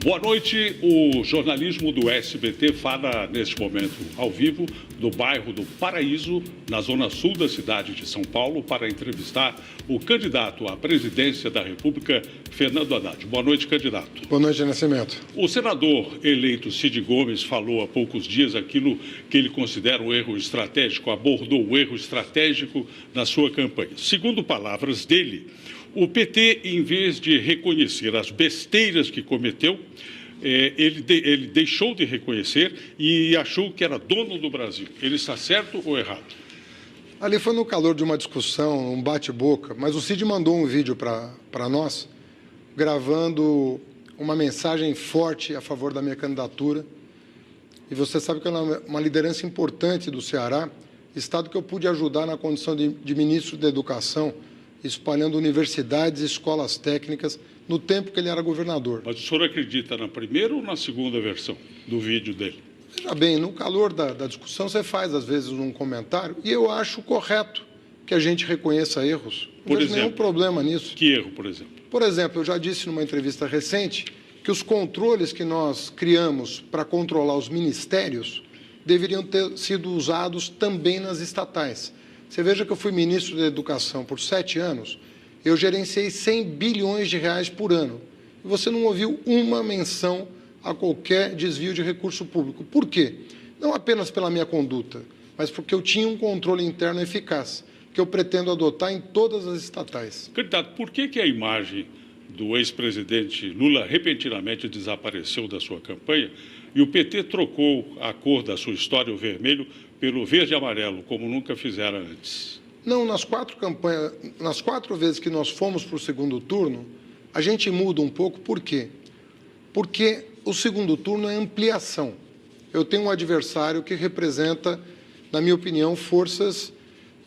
Boa noite. O jornalismo do SBT fala neste momento ao vivo do bairro do Paraíso, na zona sul da cidade de São Paulo, para entrevistar o candidato à presidência da República, Fernando Haddad. Boa noite, candidato. Boa noite, Nascimento. O senador eleito Cid Gomes falou há poucos dias aquilo que ele considera um erro estratégico, abordou o erro estratégico na sua campanha. Segundo palavras dele, o PT, em vez de reconhecer as besteiras que cometeu, ele deixou de reconhecer e achou que era dono do Brasil. Ele está certo ou errado? Ali foi no calor de uma discussão, um bate-boca, mas o Cid mandou um vídeo para nós, gravando uma mensagem forte a favor da minha candidatura. E você sabe que ela é uma liderança importante do Ceará, estado que eu pude ajudar na condição de ministro da Educação, espalhando universidades e escolas técnicas no tempo que ele era governador. Mas o senhor acredita na primeira ou na segunda versão do vídeo dele? Veja bem, no calor da discussão, você faz, às vezes, um comentário, e eu acho correto que a gente reconheça erros. Não vejo nenhum problema nisso. Que erro, por exemplo? Por exemplo, eu já disse numa entrevista recente que os controles que nós criamos para controlar os ministérios deveriam ter sido usados também nas estatais. Você veja que eu fui ministro da Educação por 7 anos, eu gerenciei 100 bilhões de reais por ano. E você não ouviu uma menção a qualquer desvio de recurso público. Por quê? Não apenas pela minha conduta, mas porque eu tinha um controle interno eficaz, que eu pretendo adotar em todas as estatais. Candidato, por que a imagem do ex-presidente Lula repentinamente desapareceu da sua campanha e o PT trocou a cor da sua história, o vermelho, pelo verde e amarelo, como nunca fizeram antes? Não, nas 4 vezes que nós fomos para o segundo turno, a gente muda um pouco. Por quê? Porque o segundo turno é ampliação. Eu tenho um adversário que representa, na minha opinião, forças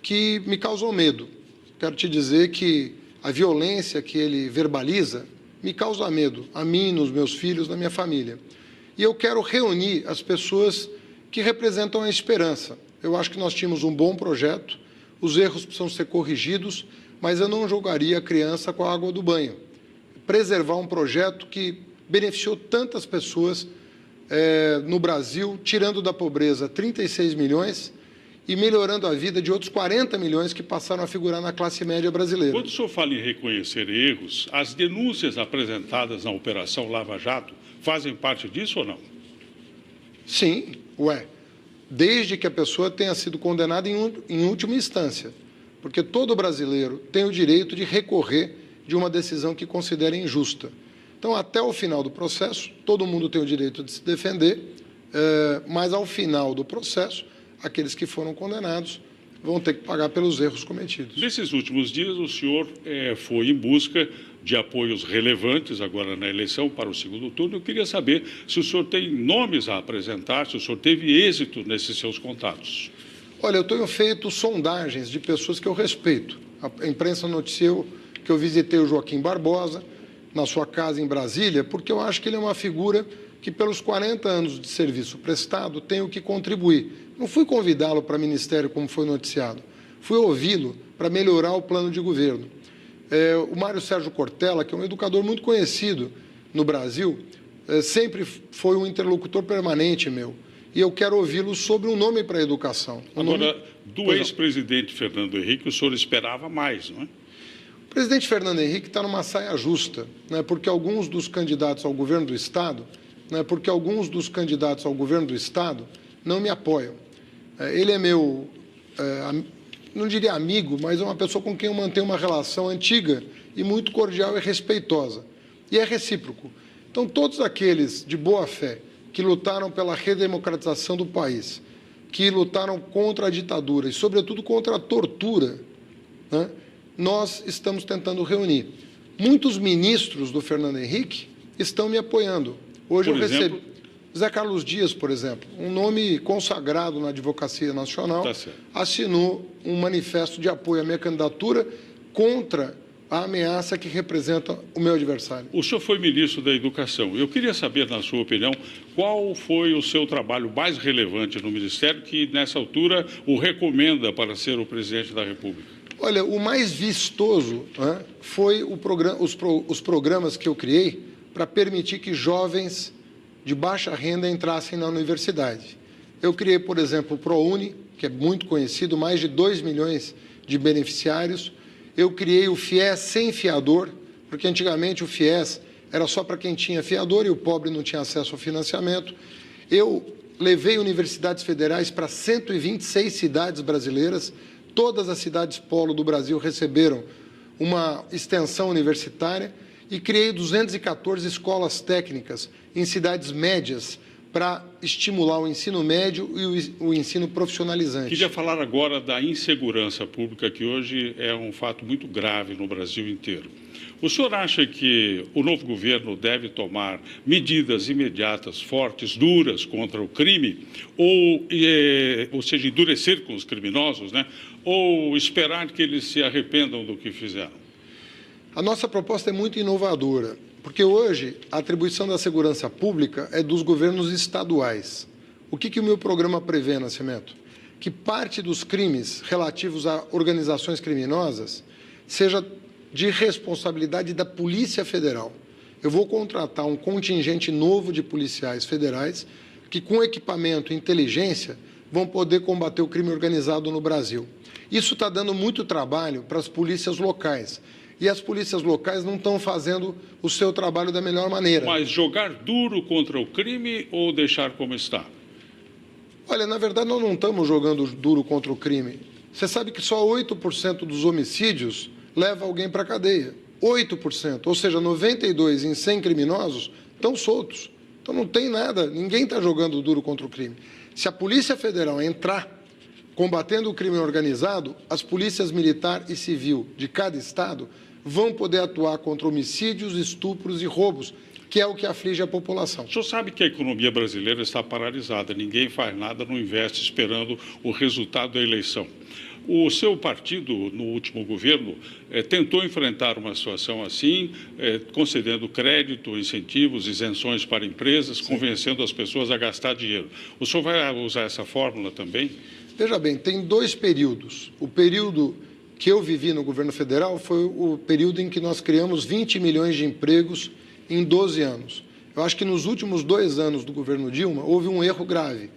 que me causam medo. Quero te dizer que a violência que ele verbaliza me causa medo, a mim, nos meus filhos, na minha família. E eu quero reunir as pessoas que representam a esperança. Eu acho que nós tínhamos um bom projeto, os erros precisam ser corrigidos, mas eu não jogaria a criança com a água do banho. Preservar um projeto que beneficiou tantas pessoas no Brasil, tirando da pobreza 36 milhões e melhorando a vida de outros 40 milhões que passaram a figurar na classe média brasileira. Quando o senhor fala em reconhecer erros, as denúncias apresentadas na Operação Lava Jato fazem parte disso ou não? Sim, desde que a pessoa tenha sido condenada em última instância, porque todo brasileiro tem o direito de recorrer de uma decisão que considere injusta. Então, até o final do processo, todo mundo tem o direito de se defender, mas ao final do processo, aqueles que foram condenados vão ter que pagar pelos erros cometidos. Nesses últimos dias, o senhor foi em busca de apoios relevantes agora na eleição para o segundo turno. Eu queria saber se o senhor tem nomes a apresentar, se o senhor teve êxito nesses seus contatos. Olha, eu tenho feito sondagens de pessoas que eu respeito. A imprensa noticiou que eu visitei o Joaquim Barbosa na sua casa em Brasília, porque eu acho que ele é uma figura que, pelos 40 anos de serviço prestado, tem o que contribuir. Não fui convidá-lo para ministério, como foi noticiado. Fui ouvi-lo para melhorar o plano de governo. O Mário Sérgio Cortella, que é um educador muito conhecido no Brasil, sempre foi um interlocutor permanente meu. E eu quero ouvi-lo sobre um nome para a educação. Agora, do ex-presidente Fernando Henrique, o senhor esperava mais, não é? O presidente Fernando Henrique está numa saia justa, né, porque alguns dos candidatos ao governo do Estado, não me apoiam. Ele é meu, não diria amigo, mas é uma pessoa com quem eu mantenho uma relação antiga e muito cordial e respeitosa. E é recíproco. Então, todos aqueles de boa fé que lutaram pela redemocratização do país, que lutaram contra a ditadura e, sobretudo, contra a tortura, né, nós estamos tentando reunir. Muitos ministros do Fernando Henrique estão me apoiando. Hoje eu recebi Zé Carlos Dias, por exemplo, um nome consagrado na Advocacia Nacional, assinou um manifesto de apoio à minha candidatura contra a ameaça que representa o meu adversário. O senhor foi ministro da Educação. Eu queria saber, na sua opinião, qual foi o seu trabalho mais relevante no Ministério que, nessa altura, o recomenda para ser o presidente da República? Olha, o mais vistoso, né, foi os programas que eu criei para permitir que jovens de baixa renda entrassem na universidade. Eu criei, por exemplo, o ProUni, que é muito conhecido, mais de 2 milhões de beneficiários. Eu criei o FIES sem fiador, porque antigamente o FIES era só para quem tinha fiador e o pobre não tinha acesso ao financiamento. Eu levei universidades federais para 126 cidades brasileiras. Todas as cidades polo do Brasil receberam uma extensão universitária e criei 214 escolas técnicas em cidades médias para estimular o ensino médio e o ensino profissionalizante. Queria falar agora da insegurança pública, que hoje é um fato muito grave no Brasil inteiro. O senhor acha que o novo governo deve tomar medidas imediatas, fortes, duras contra o crime, ou seja, endurecer com os criminosos, né? Ou esperar que eles se arrependam do que fizeram? A nossa proposta é muito inovadora, porque hoje a atribuição da segurança pública é dos governos estaduais. O que o meu programa prevê, Nascimento? Que parte dos crimes relativos a organizações criminosas seja de responsabilidade da Polícia Federal. Eu vou contratar um contingente novo de policiais federais que, com equipamento e inteligência, vão poder combater o crime organizado no Brasil. Isso está dando muito trabalho para as polícias locais. E as polícias locais não estão fazendo o seu trabalho da melhor maneira. Mas jogar duro contra o crime ou deixar como está? Olha, na verdade, nós não estamos jogando duro contra o crime. Você sabe que só 8% dos homicídios leva alguém para a cadeia. 8%, ou seja, 92 em 100 criminosos estão soltos. Então não tem nada, ninguém está jogando duro contra o crime. Se a Polícia Federal entrar combatendo o crime organizado, as polícias militar e civil de cada estado vão poder atuar contra homicídios, estupros e roubos, que é o que aflige a população. O senhor sabe que a economia brasileira está paralisada, ninguém faz nada, não investe esperando o resultado da eleição. O seu partido, no último governo, tentou enfrentar uma situação assim, concedendo crédito, incentivos, isenções para empresas, sim, convencendo as pessoas a gastar dinheiro. O senhor vai usar essa fórmula também? Veja bem, tem dois períodos. O período que eu vivi no governo federal foi o período em que nós criamos 20 milhões de empregos em 12 anos. Eu acho que nos últimos 2 anos do governo Dilma houve um erro grave.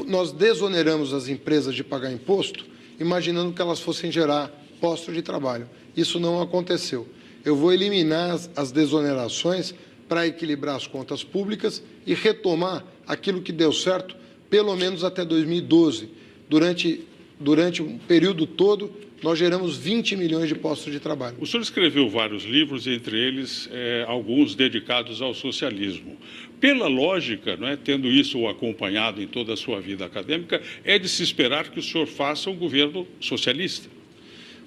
Nós desoneramos as empresas de pagar imposto, imaginando que elas fossem gerar postos de trabalho. Isso não aconteceu. Eu vou eliminar as desonerações para equilibrar as contas públicas e retomar aquilo que deu certo, pelo menos até 2012. Durante um período todo, nós geramos 20 milhões de postos de trabalho. O senhor escreveu vários livros, entre eles alguns dedicados ao socialismo. Pela lógica, não é, tendo isso acompanhado em toda a sua vida acadêmica, é de se esperar que o senhor faça um governo socialista.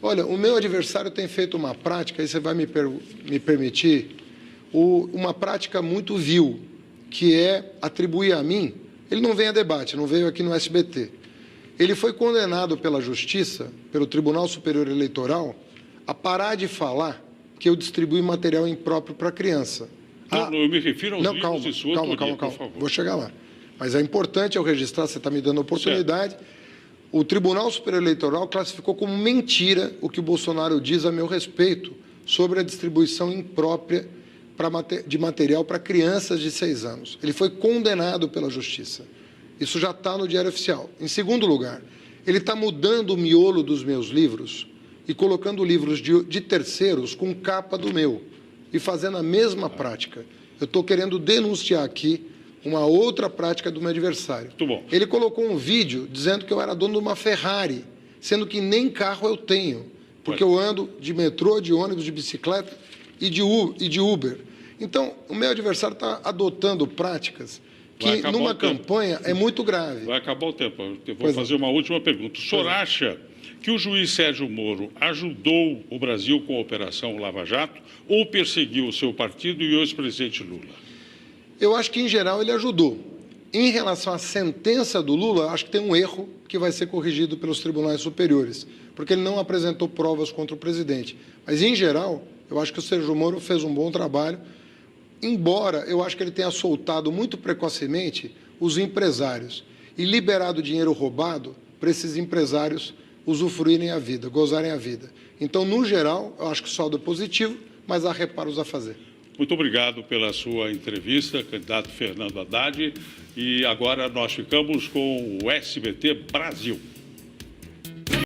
Olha, o meu adversário tem feito uma prática, aí você vai me permitir, uma prática muito vil, que é atribuir a mim, ele não vem a debate, não veio aqui no SBT, ele foi condenado pela Justiça, pelo Tribunal Superior Eleitoral, a parar de falar que eu distribuí material impróprio para criança. Não, eu me refiro aos livros de sua autoria, por favor. Vou chegar lá. Mas é importante eu registrar, você está me dando a oportunidade. Certo. O Tribunal Superior Eleitoral classificou como mentira o que o Bolsonaro diz a meu respeito sobre a distribuição imprópria de material para crianças de 6 anos. Ele foi condenado pela Justiça. Isso já está no Diário Oficial. Em segundo lugar, ele está mudando o miolo dos meus livros e colocando livros de terceiros com capa do meu e fazendo a mesma prática. Eu estou querendo denunciar aqui uma outra prática do meu adversário. Muito bom. Ele colocou um vídeo dizendo que eu era dono de uma Ferrari, sendo que nem carro eu tenho, porque eu ando de metrô, de ônibus, de bicicleta e de Uber. Então, o meu adversário está adotando práticas que, numa campanha, é muito grave. Vai acabar o tempo. Eu vou fazer uma última pergunta. O senhor acha que o juiz Sérgio Moro ajudou o Brasil com a Operação Lava Jato ou perseguiu o seu partido e o ex-presidente Lula? Eu acho que, em geral, ele ajudou. Em relação à sentença do Lula, acho que tem um erro que vai ser corrigido pelos tribunais superiores, porque ele não apresentou provas contra o presidente. Mas, em geral, eu acho que o Sérgio Moro fez um bom trabalho, embora eu acho que ele tenha soltado muito precocemente os empresários e liberado dinheiro roubado para esses empresários usufruírem a vida, gozarem a vida. Então, no geral, eu acho que o saldo é positivo, mas há reparos a fazer. Muito obrigado pela sua entrevista, candidato Fernando Haddad. E agora nós ficamos com o SBT Brasil.